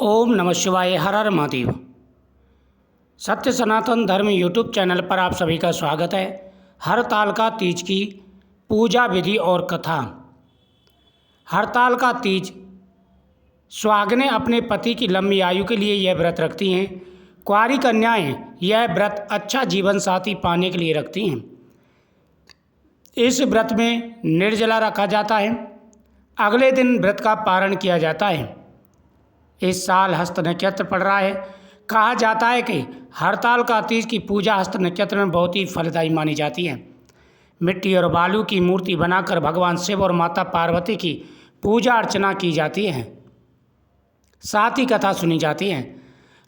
ओम नमः शिवाय। हर हर महादेव। सत्य सनातन धर्म यूट्यूब चैनल पर आप सभी का स्वागत है। हरतालिका तीज की पूजा विधि और कथा। हरतालिका तीज सुहागिनें अपने पति की लंबी आयु के लिए यह व्रत रखती हैं। कुंवारी कन्याएं यह व्रत अच्छा जीवन साथी पाने के लिए रखती हैं। इस व्रत में निर्जला रखा जाता है। अगले दिन व्रत का पारण किया जाता है। इस साल हस्त नक्षत्र पड़ रहा है। कहा जाता है कि हरतालिका तीज की पूजा हस्त नक्षत्र में बहुत ही फलदायी मानी जाती है। मिट्टी और बालू की मूर्ति बनाकर भगवान शिव और माता पार्वती की पूजा अर्चना की जाती है। साथ ही कथा सुनी जाती है।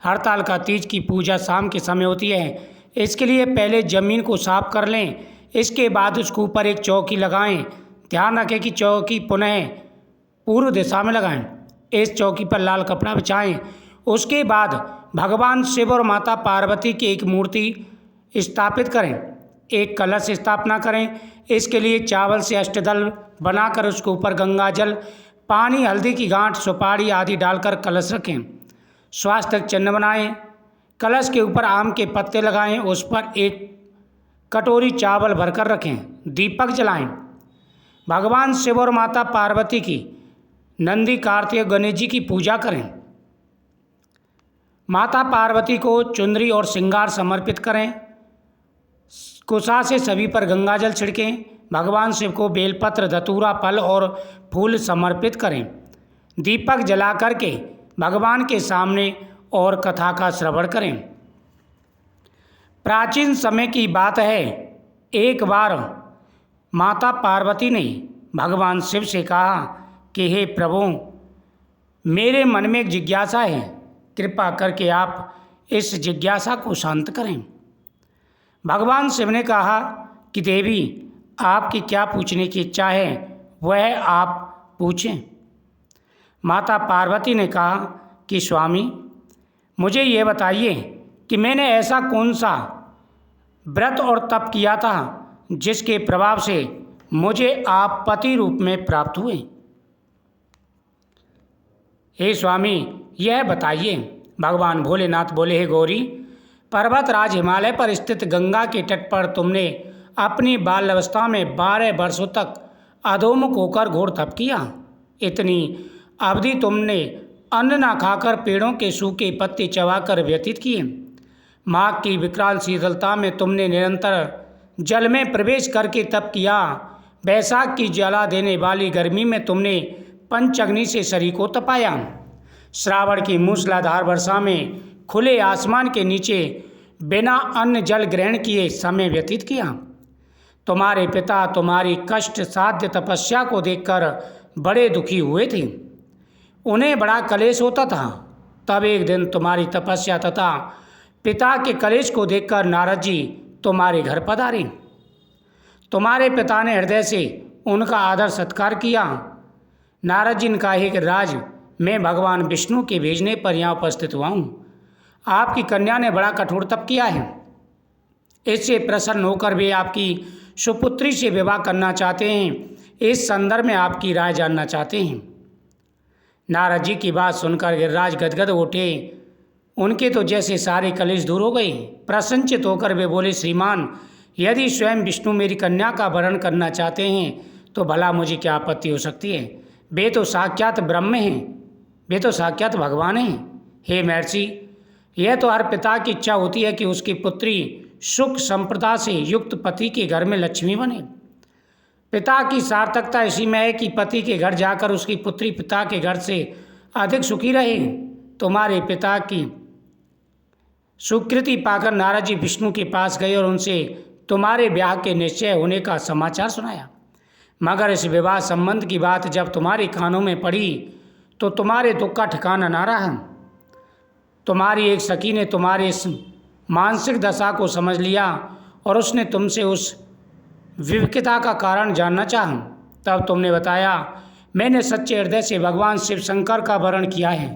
हरतालिका तीज की पूजा शाम के समय होती है। इसके लिए पहले जमीन को साफ कर लें। इसके बाद उसके ऊपर एक चौकी लगाएं। ध्यान रखें कि चौकी पुनः पूर्व दिशा में लगाएं। इस चौकी पर लाल कपड़ा बिछाएं। उसके बाद भगवान शिव और माता पार्वती की एक मूर्ति स्थापित करें। एक कलश स्थापना करें। इसके लिए चावल से अष्टदल बनाकर उसके ऊपर गंगा जल, पानी, हल्दी की गांठ, सुपारी आदि डालकर कलश रखें। स्वास्तिक चिन्ह बनाएं। कलश के ऊपर आम के पत्ते लगाएं। उस पर एक कटोरी चावल भरकर रखें। दीपक जलाएं। भगवान शिव और माता पार्वती की, नंदी, कार्तिक, गणेश जी की पूजा करें। माता पार्वती को चुंदरी और श्रृंगार समर्पित करें। कुशा से सभी पर गंगाजल छिड़कें। भगवान शिव को बेलपत्र, धतूरा, फल और फूल समर्पित करें। दीपक जला करके भगवान के सामने और कथा का श्रवण करें। प्राचीन समय की बात है, एक बार माता पार्वती ने भगवान शिव से कहा कि हे प्रभु, मेरे मन में एक जिज्ञासा है, कृपा करके आप इस जिज्ञासा को शांत करें। भगवान शिव ने कहा कि देवी, आपकी क्या पूछने की इच्छा है वह आप पूछें। माता पार्वती ने कहा कि स्वामी, मुझे ये बताइए कि मैंने ऐसा कौन सा व्रत और तप किया था जिसके प्रभाव से मुझे आप पति रूप में प्राप्त हुए। हे स्वामी, यह बताइए। भगवान भोलेनाथ बोले, हे गौरी, पर्वतराज हिमालय पर स्थित गंगा के तट पर तुमने अपनी बाल्यावस्था में 12 वर्षों तक अधोमुख होकर घोर तप किया। इतनी अवधि तुमने अन्न न खाकर पेड़ों के सूखे पत्ते चबाकर व्यतीत किए। माघ की विकराल शीतलता में तुमने निरंतर जल में प्रवेश करके तप किया। बैसाख की जला देने वाली गर्मी में तुमने पंचअग्नि से शरीर को तपाया। श्रावण की मूसलाधार वर्षा में खुले आसमान के नीचे बिना अन्न जल ग्रहण किए समय व्यतीत किया। तुम्हारे पिता तुम्हारी कष्ट साध्य तपस्या को देखकर बड़े दुखी हुए थे। उन्हें बड़ा कलेश होता था। तब एक दिन तुम्हारी तपस्या तथा पिता के कलेश को देखकर नारद जी तुम्हारे घर पधारे। तुम्हारे पिता ने हृदय से उनका आदर सत्कार किया। नारद जी ने कहा, कि राज, मैं भगवान विष्णु के भेजने पर यहाँ उपस्थित हुआ हूँ। आपकी कन्या ने बड़ा कठोर तप किया है। इससे प्रसन्न होकर वे आपकी सुपुत्री से विवाह करना चाहते हैं। इस संदर्भ में आपकी राय जानना चाहते हैं। नारद जी की बात सुनकर गिरिराज गदगद उठे। उनके तो जैसे सारे कलेश दूर हो गए। प्रसन्नचित होकर वे बोले, श्रीमान, यदि स्वयं विष्णु मेरी कन्या का वरण करना चाहते हैं तो भला मुझे क्या आपत्ति हो सकती है। वे तो साक्षात ब्रह्म हैं, वे तो साक्षात भगवान हैं। हे महर्षि, यह तो हर पिता की इच्छा होती है कि उसकी पुत्री सुख संपदा से युक्त पति के घर में लक्ष्मी बने। पिता की सार्थकता इसी में है कि पति के घर जाकर उसकी पुत्री पिता के घर से अधिक सुखी रहे। तुम्हारे पिता की स्वीकृति पाकर नारद जी विष्णु के पास गए और उनसे तुम्हारे ब्याह के निश्चय होने का समाचार सुनाया। मगर इस विवाह संबंध की बात जब तुम्हारे कानों में पड़ी तो तुम्हारे दुख का ठिकाना ना रहा। तुम्हारी एक सखी ने तुम्हारे इस मानसिक दशा को समझ लिया और उसने तुमसे उस विवक्षता का कारण जानना चाहा। तब तुमने बताया, मैंने सच्चे हृदय से भगवान शिव शंकर का वरण किया है,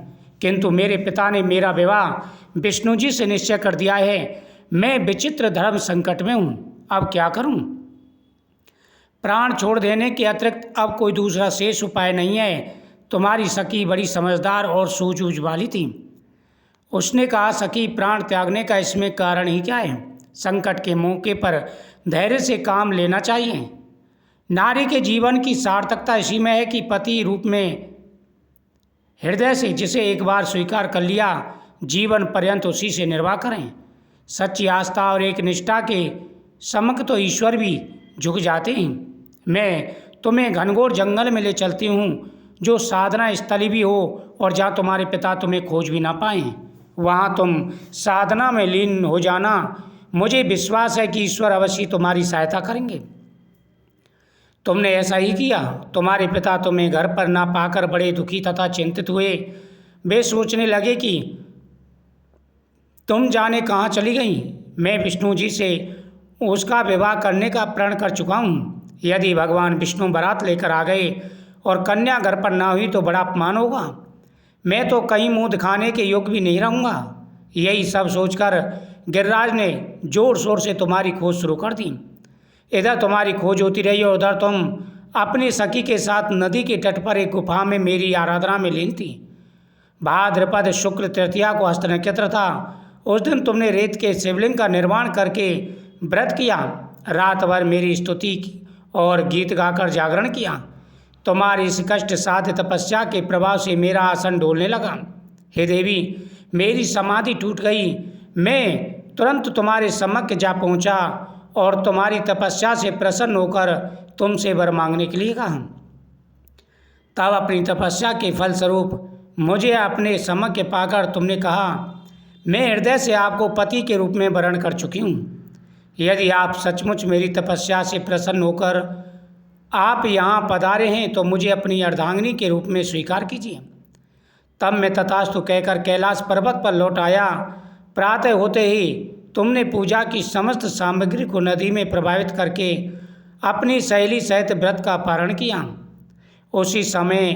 किंतु मेरे पिता ने मेरा विवाह विष्णु जी से निश्चय कर दिया है। मैं विचित्र धर्म संकट में हूँ, अब क्या करूँ। प्राण छोड़ देने के अतिरिक्त अब कोई दूसरा शेष उपाय नहीं है। तुम्हारी सखी बड़ी समझदार और सूझबूझ वाली थी। उसने कहा, सखी, प्राण त्यागने का इसमें कारण ही क्या है? संकट के मौके पर धैर्य से काम लेना चाहिए। नारी के जीवन की सार्थकता इसी में है कि पति रूप में हृदय से जिसे एक बार स्वीकार कर लिया, जीवन पर्यंत उसी से निर्वाह करें। सच्ची आस्था और एक निष्ठा के सम्मुख तो ईश्वर भी झुक जाते हैं। मैं तुम्हें घनघोर जंगल में ले चलती हूँ, जो साधना स्थली भी हो और जहाँ तुम्हारे पिता तुम्हें खोज भी ना पाएं। वहाँ तुम साधना में लीन हो जाना। मुझे विश्वास है कि ईश्वर अवश्य तुम्हारी सहायता करेंगे। तुमने ऐसा ही किया। तुम्हारे पिता तुम्हें घर पर ना पाकर बड़े दुखी तथा चिंतित हुए। वे सोचने लगे कि तुम जाने कहाँ चली गई। मैं विष्णु जी से उसका विवाह करने का प्रण कर चुका हूँ। यदि भगवान विष्णु बारात लेकर आ गए और कन्या घर पर ना हुई तो बड़ा अपमान होगा। मैं तो कहीं मुंह दिखाने के योग्य भी नहीं रहूँगा। यही सब सोचकर गिरिराज ने जोर शोर से तुम्हारी खोज शुरू कर दी। इधर तुम्हारी खोज होती रही और उधर तुम अपनी सखी के साथ नदी के तट पर एक गुफा में मेरी आराधना में लीन थी। भाद्रपद शुक्ल तृतीया को हस्त नक्षत्र था। उस दिन तुमने रेत के शिवलिंग का निर्माण करके व्रत किया। रात भर मेरी स्तुति और गीत गाकर जागरण किया। तुम्हारी इस कष्ट साध्य तपस्या के प्रभाव से मेरा आसन डोलने लगा। हे देवी, मेरी समाधि टूट गई। मैं तुरंत तुम्हारे सम्मुख जा पहुंचा और तुम्हारी तपस्या से प्रसन्न होकर तुमसे वर मांगने के लिए कहा। तब अपनी तपस्या के फलस्वरूप मुझे अपने सम्मुख पाकर तुमने कहा, मैं हृदय से आपको पति के रूप में वरण कर चुकी हूँ। यदि आप सचमुच मेरी तपस्या से प्रसन्न होकर आप यहाँ पधारे हैं तो मुझे अपनी अर्धांगिनी के रूप में स्वीकार कीजिए। तब मैं तथास्तु कहकर कैलाश पर्वत पर लौट आया। प्रातः होते ही तुमने पूजा की समस्त सामग्री को नदी में प्रवाहित करके अपनी सहेली सहित व्रत का पारण किया। उसी समय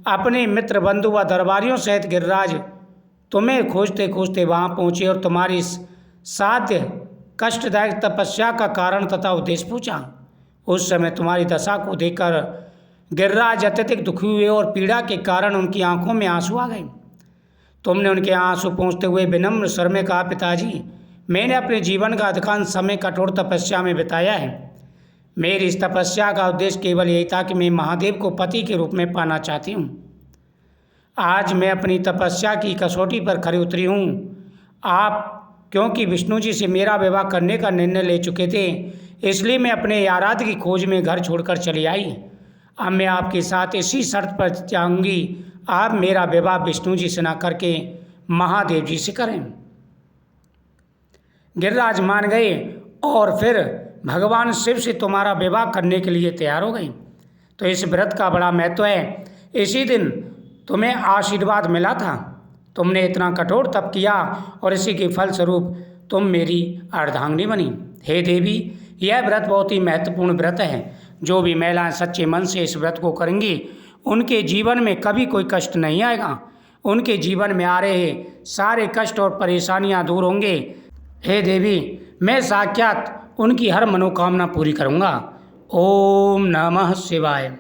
अपने मित्र बंधु व दरबारियों सहित गिरिराज तुम्हें खोजते खोजते वहाँ पहुँचे और तुम्हारी इस साध्य कष्टदायक तपस्या का कारण तथा उद्देश्य पूछा। उस समय तुम्हारी दशा को देखकर गिरिराज अत्यधिक दुखी हुए और पीड़ा के कारण उनकी आंखों में आंसू आ गए। तुमने उनके आंसू पहुँचते हुए विनम्र स्वर में कहा, पिताजी, मैंने अपने जीवन का अधिकांश समय कठोर तपस्या में बिताया है। मेरी इस तपस्या का उद्देश्य केवल यही था कि मैं महादेव को पति के रूप में पाना चाहती हूँ। आज मैं अपनी तपस्या की कसौटी पर खरी उतरी हूँ। आप क्योंकि विष्णु जी से मेरा विवाह करने का निर्णय ले चुके थे, इसलिए मैं अपने आराध्य की खोज में घर छोड़कर चली आई। अब मैं आपके साथ इसी शर्त पर जाऊंगी, आप मेरा विवाह विष्णु जी से ना करके महादेव जी से करें। गिरिराज मान गए और फिर भगवान शिव से तुम्हारा विवाह करने के लिए तैयार हो गई। तो इस व्रत का बड़ा महत्व है। इसी दिन तुम्हें आशीर्वाद मिला था। तुमने इतना कठोर तप किया और इसी के फलस्वरूप तुम मेरी अर्धांगिनी बनी। हे देवी, यह व्रत बहुत ही महत्वपूर्ण व्रत है। जो भी महिलाएं सच्चे मन से इस व्रत को करेंगी, उनके जीवन में कभी कोई कष्ट नहीं आएगा। उनके जीवन में आ रहे सारे कष्ट और परेशानियां दूर होंगे। हे देवी, मैं साक्षात उनकी हर मनोकामना पूरी करूंगा। ओम नमः शिवाय।